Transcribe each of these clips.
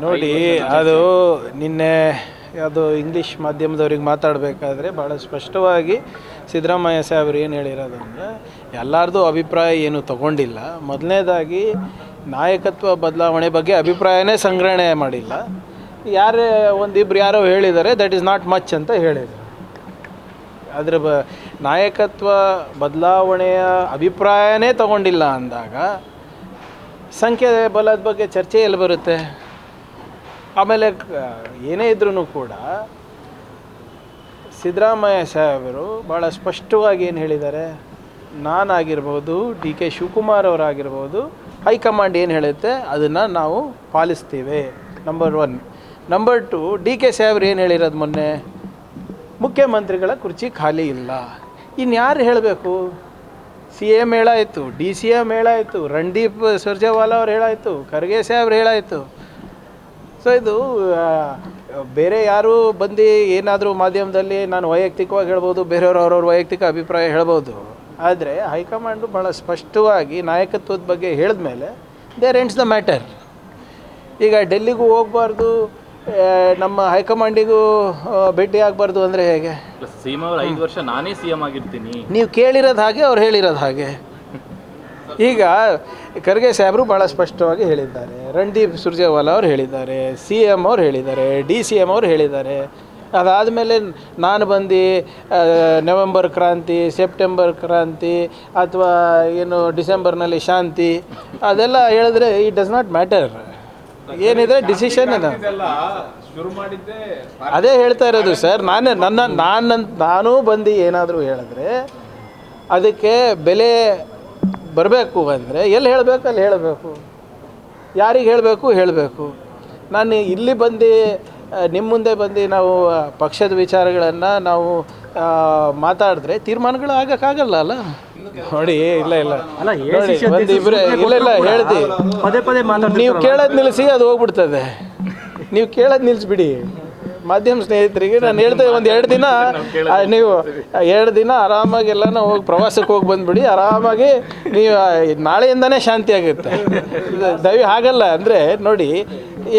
ನೋಡಿ, ಅದು ನಿನ್ನೆ ಅದು ಇಂಗ್ಲೀಷ್ ಮಾಧ್ಯಮದವ್ರಿಗೆ ಮಾತಾಡಬೇಕಾದ್ರೆ ಭಾಳ ಸ್ಪಷ್ಟವಾಗಿ ಸಿದ್ದರಾಮಯ್ಯ ಸಾಹೇಬ್ರು ಏನು ಹೇಳಿರೋದು ಅಂದರೆ, ಎಲ್ಲರದು ಅಭಿಪ್ರಾಯ ಏನು ತಗೊಂಡಿಲ್ಲ. ಮೊದಲನೇದಾಗಿ ನಾಯಕತ್ವ ಬದಲಾವಣೆ ಬಗ್ಗೆ ಅಭಿಪ್ರಾಯನೇ ಸಂಗ್ರಹಣೆ ಮಾಡಿಲ್ಲ. ಯಾರೇ ಒಂದಿಬ್ರು ಯಾರೋ ಹೇಳಿದ್ದಾರೆ, ದಟ್ ಈಸ್ ನಾಟ್ ಮಚ್ ಅಂತ ಹೇಳಿದರು. ಅದರ ನಾಯಕತ್ವ ಬದಲಾವಣೆಯ ಅಭಿಪ್ರಾಯನೇ ತಗೊಂಡಿಲ್ಲ ಅಂದಾಗ ಸಂಖ್ಯೆ ಬಲದ ಬಗ್ಗೆ ಚರ್ಚೆ ಎಲ್ಲಿ ಬರುತ್ತೆ? ಆಮೇಲೆ ಏನೇ ಇದ್ರೂ ಕೂಡ ಸಿದ್ದರಾಮಯ್ಯ ಸಾಹೇಬರು ಭಾಳ ಸ್ಪಷ್ಟವಾಗಿ ಏನು ಹೇಳಿದ್ದಾರೆ, ನಾನಾಗಿರ್ಬೋದು, ಡಿ ಕೆ ಶಿವಕುಮಾರ್ ಅವರಾಗಿರ್ಬೋದು, ಹೈಕಮಾಂಡ್ ಏನು ಹೇಳುತ್ತೆ ಅದನ್ನು ನಾವು ಪಾಲಿಸ್ತೀವಿ. ನಂಬರ್ 1. ನಂಬರ್ 2, ಡಿ ಕೆ ಸಾಹೇಬ್ರು ಏನು ಹೇಳಿರೋದು ಮೊನ್ನೆ, ಮುಖ್ಯಮಂತ್ರಿಗಳ ಕುರ್ಚಿ ಖಾಲಿ ಇಲ್ಲ. ಇನ್ಯಾರು ಹೇಳಬೇಕು? ಸಿ ಎಮ್ ಹೇಳಾಯಿತು, ಡಿ ಸಿ ಎಮ್ ಹೇಳಾಯಿತು, ರಣದೀಪ್ ಸುರ್ಜೇವಾಲಾ ಅವ್ರು ಹೇಳಾಯಿತು, ಖರ್ಗೆ ಸಾಹೇಬ್ರು ಹೇಳಾಯಿತು. ಸೊ ಇದು ಬೇರೆ ಯಾರು ಬಂದು ಏನಾದರೂ ಮಾಧ್ಯಮದಲ್ಲಿ ನಾನು ವೈಯಕ್ತಿಕವಾಗಿ ಹೇಳ್ಬೋದು, ಬೇರೆಯವರು ಅವ್ರವ್ರ ವೈಯಕ್ತಿಕ ಅಭಿಪ್ರಾಯ ಹೇಳ್ಬೋದು. ಆದರೆ ಹೈಕಮಾಂಡು ಭಾಳ ಸ್ಪಷ್ಟವಾಗಿ ನಾಯಕತ್ವದ ಬಗ್ಗೆ ಹೇಳಿದ ಮೇಲೆ ದೇರ್ ಎಂಡ್ಸ್ ದ ಮ್ಯಾಟರ್. ಈಗ ಡೆಲ್ಲಿಗೂ ಹೋಗಬಾರ್ದು, ನಮ್ಮ ಹೈಕಮಾಂಡಿಗೂ ಭೇಟಿ ಆಗಬಾರ್ದು ಅಂದರೆ ಹೇಗೆ? ಸಿಎಂ ಅವರು 5 ವರ್ಷ ನಾನೇ ಸಿಎಂ ಆಗಿರ್ತೀನಿ, ನೀವು ಕೇಳಿರೋದು ಹಾಗೆ, ಅವ್ರು ಹೇಳಿರೋದು ಹಾಗೆ. ಈಗ ಖರ್ಗೆ ಸಾಹೇಬರು ಭಾಳ ಸ್ಪಷ್ಟವಾಗಿ ಹೇಳಿದ್ದಾರೆ, ರಣದೀಪ್ ಸುರ್ಜೇವಾಲಾ ಅವ್ರು ಹೇಳಿದ್ದಾರೆ, ಸಿ ಎಮ್ ಅವ್ರು ಹೇಳಿದ್ದಾರೆ, ಡಿ ಸಿ ಎಮ್ ಅವ್ರು ಹೇಳಿದ್ದಾರೆ. ಅದಾದಮೇಲೆ ನಾನು ಬಂದು ನವೆಂಬರ್ ಕ್ರಾಂತಿ, ಸೆಪ್ಟೆಂಬರ್ ಕ್ರಾಂತಿ ಅಥವಾ ಏನು ಡಿಸೆಂಬರ್ನಲ್ಲಿ ಶಾಂತಿ ಅದೆಲ್ಲ ಹೇಳಿದ್ರೆ ಇಟ್ ಡಸ್ ನಾಟ್ ಮ್ಯಾಟರ್. ಏನಿದೆ ಡಿಸಿಷನ್ ಅದೇ ಹೇಳ್ತಾ ಇರೋದು ಸರ್. ನಾನು ಬಂದು ಏನಾದರೂ ಹೇಳಿದ್ರೆ ಅದಕ್ಕೆ ಬೆಲೆ ಬರಬೇಕು ಅಂದರೆ ಎಲ್ಲಿ ಹೇಳಬೇಕು ಅಲ್ಲಿ ಹೇಳಬೇಕು, ಯಾರಿಗೆ ಹೇಳಬೇಕು. ನಾನು ಇಲ್ಲಿ ಬಂದು ನಿಮ್ಮ ಮುಂದೆ ಬಂದು ನಾವು ಪಕ್ಷದ ವಿಚಾರಗಳನ್ನು ನಾವು ಮಾತಾಡಿದ್ರೆ ತೀರ್ಮಾನಗಳು ಆಗೋಕ್ಕಾಗಲ್ಲ ಅಲ್ಲ. ನೋಡಿ, ಇಲ್ಲ ಒಂದಿಬ್ಬರೇ ಇಲ್ಲ ಹೇಳ್ತೀವಿ, ನೀವು ಕೇಳೋದು ನಿಲ್ಲಿಸಿ ಅದು ಹೋಗ್ಬಿಡ್ತದೆ. ನೀವು ಕೇಳೋದು ನಿಲ್ಲಿಸ್ಬಿಡಿ. ಮಾಧ್ಯಮ ಸ್ನೇಹಿತರಿಗೆ ನಾನು ಹೇಳ್ತೇವೆ, ಒಂದು 2 ದಿನ ನೀವು 2 ದಿನ ಆರಾಮಾಗಿ ಎಲ್ಲನೂ ಹೋಗಿ ಪ್ರವಾಸಕ್ಕೆ ಹೋಗಿ ಬಂದುಬಿಡಿ. ಆರಾಮಾಗಿ ನೀವು ನಾಳೆಯಿಂದನೇ ಶಾಂತಿ ಆಗುತ್ತೆ. ಹಾಗಲ್ಲ ಅಂದರೆ ನೋಡಿ,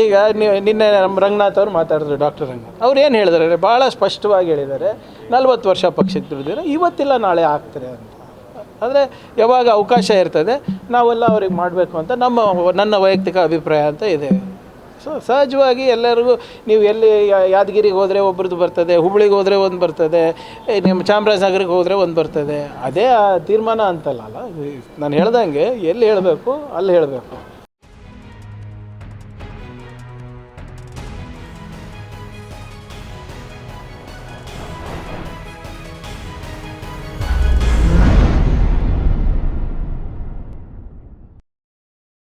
ಈಗ ನೀವು ನಿನ್ನೆ ನಮ್ಮ ರಂಗನಾಥ್ ಅವ್ರು ಮಾತಾಡಿದ್ರು, ಡಾಕ್ಟರ್ ರಂಗನಾಥ್ ಅವ್ರು ಏನು ಹೇಳಿದ್ದಾರೆ, ಭಾಳ ಸ್ಪಷ್ಟವಾಗಿ ಹೇಳಿದ್ದಾರೆ, 40 ವರ್ಷ ಪಕ್ಷಕ್ಕೆ ದುಡಿದಿರೋ ಇವತ್ತಿಲ್ಲ ನಾಳೆ ಆಗ್ತಾರೆ ಅಂತ. ಆದರೆ ಯಾವಾಗ ಅವಕಾಶ ಇರ್ತದೆ ನಾವೆಲ್ಲ ಅವ್ರಿಗೆ ಮಾಡಬೇಕು ಅಂತ ನನ್ನ ವೈಯಕ್ತಿಕ ಅಭಿಪ್ರಾಯ ಅಂತ ಇದೆ. ಸೊ ಸಹಜವಾಗಿ ಎಲ್ಲರಿಗೂ ನೀವು ಎಲ್ಲಿ ಯಾದಗಿರಿಗೆ ಹೋದರೆ ಒಬ್ರದ್ದು ಬರ್ತದೆ, ಹುಬ್ಳಿಗೆ ಹೋದರೆ ಒಂದು ಬರ್ತದೆ, ನಿಮ್ಮ ಚಾಮರಾಜನಗರಕ್ಕೆ ಹೋದರೆ ಒಂದು ಬರ್ತದೆ. ಅದೇ ತೀರ್ಮಾನ ಅಂತಲ್ಲ. ನಾನು ಹೇಳ್ದಂಗೆ ಎಲ್ಲಿ ಹೇಳಬೇಕು ಅಲ್ಲಿ ಹೇಳಬೇಕು.